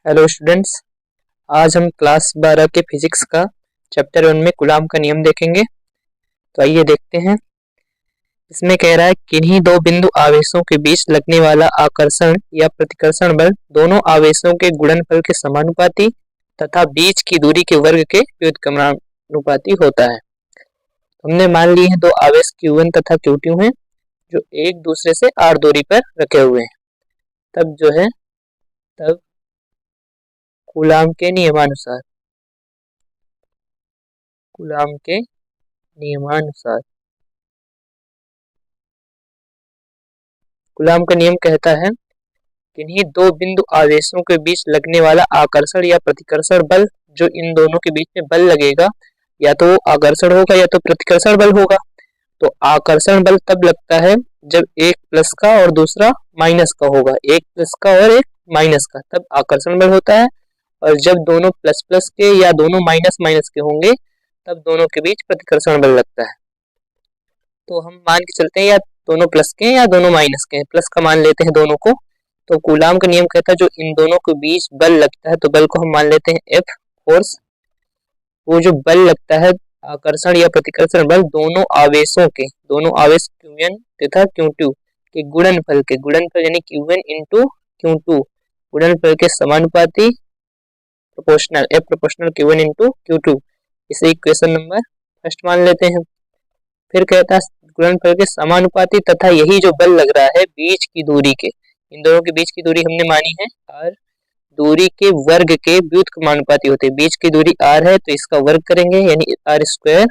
Hello students. आज हम class 12 के फिजिक्स का चैप्टर 1 में कूलाम का नियम देखेंगे। तो आइए देखते हैं। इसमें कह रहा है किन्हीं दो बिंदु आवेशों के बीच लगने वाला आकर्षण या प्रतिकर्षण बल दोनों आवेशों के गुणनफल के समानुपाती तथा बीच की दूरी के वर्ग के व्युत्क्रमानुपाती होता है। हमने मान ली है दो आवेश Q1 तथा Q2 हैं जो एक दूसरे से r दूरी पर रखे हुए हैं। तब कूलाम के नियमानुसार कूलाम का नियम कहता है किन्हीं दो बिंदु आवेशों के बीच लगने वाला आकर्षण या प्रतिकर्षण बल, जो इन दोनों के बीच में बल लगेगा या तो वो आकर्षण होगा या तो प्रतिकर्षण बल होगा। तो आकर्षण बल तब लगता है जब एक प्लस का और दूसरा माइनस का होगा, एक प्लस का और एक माइनस का, तब आकर्षण बल होता है। और जब दोनों प्लस प्लस के या दोनों माइनस माइनस के होंगे तब दोनों के बीच प्रतिकर्षण बल लगता है। तो हम मान के चलते हैं या दोनों प्लस के या दोनों माइनस के हैं, प्लस का मान लेते हैं दोनों को। तो कूलाम का नियम कहता है जो इन दोनों के बीच बल लगता है तो बल को हम मान लेते हैं F फोर्स। वो जो बल लगता है आकर्षण या प्रतिकर्षण बल दोनों आवेश Q1 तथा Q2 के गुणनफल यानी Q1 इंटू Q2 गुणनफल के समानुपाती proportional F proportional Q1 into Q2, इसे इक्वेशन नंबर फर्स्ट मान लेते हैं। फिर कहता है गुणनफल के समानुपाती तथा यही जो बल लग रहा है बीच की दूरी के, इन दोनों के बीच की दूरी हमने मानी है r, दूरी के वर्ग के व्युत्क्रमानुपाती होते हैं। बीच की दूरी r है तो इसका वर्ग करेंगे यानी r स्क्वायर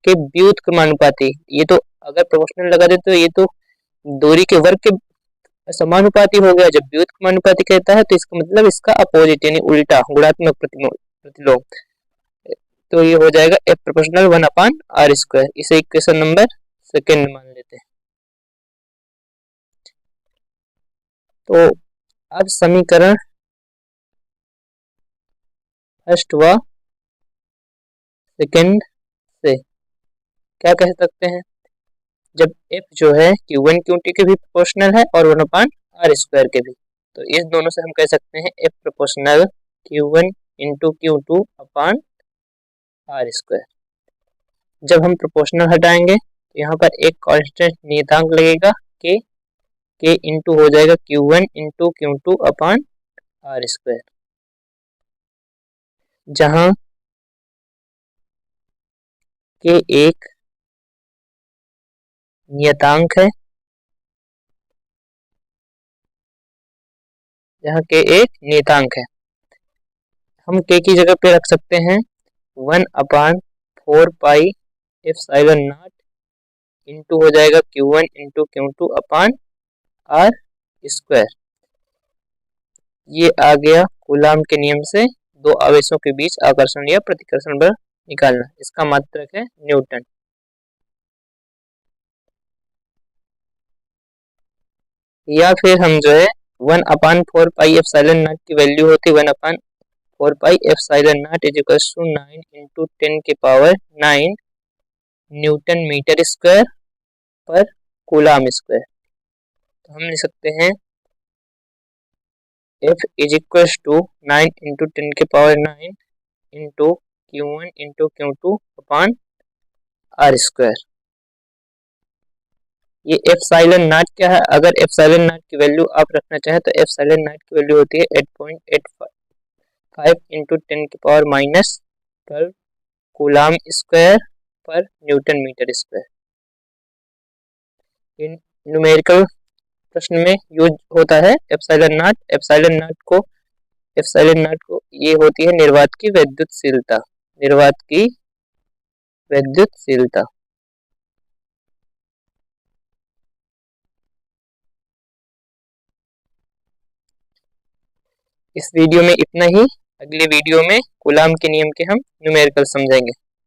के व्युत्क्रमानुपाती। ये तो अगर प्रोपोर्शनल लगा दे तो ये तो दूरी के वर्ग के समानुपाती हो गया। जब व्युत्क्रमानुपाती कहता है तो इसका मतलब इसका अपोजिट यानी उल्टा गुणात्मक प्रतिलोम। तो ये हो जाएगा F प्रोपोर्शनल 1/r स्क्वायर, इसे इक्वेशन नंबर सेकेंड मान लेते हैं। तो अब समीकरण फर्स्ट व सेकेंड से क्या कह सकते हैं, जब F जो है Q1 Q2 के भी प्रोपोर्शनल है और 1/r स्क्वायर के भी, तो इस दोनों से हम कह सकते हैं F proportional Q1 into Q2 upon r square. जब हम प्रोपोर्शनल हटाएंगे तो यहाँ पर एक कांस्टेंट नियतांक लगेगा k इंटू हो जाएगा Q1 into Q2 upon r square, जहाँ k एक नियतांक है, हम k की जगह पे रख सकते हैं 1/4 पाई एप्सिलॉन नॉट इंटू हो जाएगा Q1 into Q2 upon r square. ये आ गया कूलाम के नियम से दो आवेशों के बीच आकर्षण या प्रतिकर्षण बल निकालना। इसका मात्रक है न्यूटन। या फिर हम जो है 1/4 पाई एप्सिलॉन नॉट की वैल्यू होती है 1/4 pi epsilon naught is equal to 9 into 10 के पावर 9 न्यूटन मीटर स्क्वायर पर कूलाम स्क्वायर। तो हम लिख सकते हैं F is equal to 9 into 10 के power 9 into Q1 into Q2 upon r square. ये एप्सिलॉन नॉट क्या है, अगर एप्सिलॉन नॉट की वैल्यू आप रखना चाहें तो एप्सिलॉन नॉट की वैल्यू होती है 8.85 इंटू 10 के पावर -12 कूलाम स्क्वायर पर न्यूटन मीटर स्क्वायर। इन न्यूमेरिकल प्रश्न में यूज होता है एप्सिलॉन नॉट को ये होती है निर्वात की वैद्युतशीलता। इस वीडियो में इतना ही। अगले वीडियो में कूलाम के नियम के हम न्यूमेरिकल समझेंगे।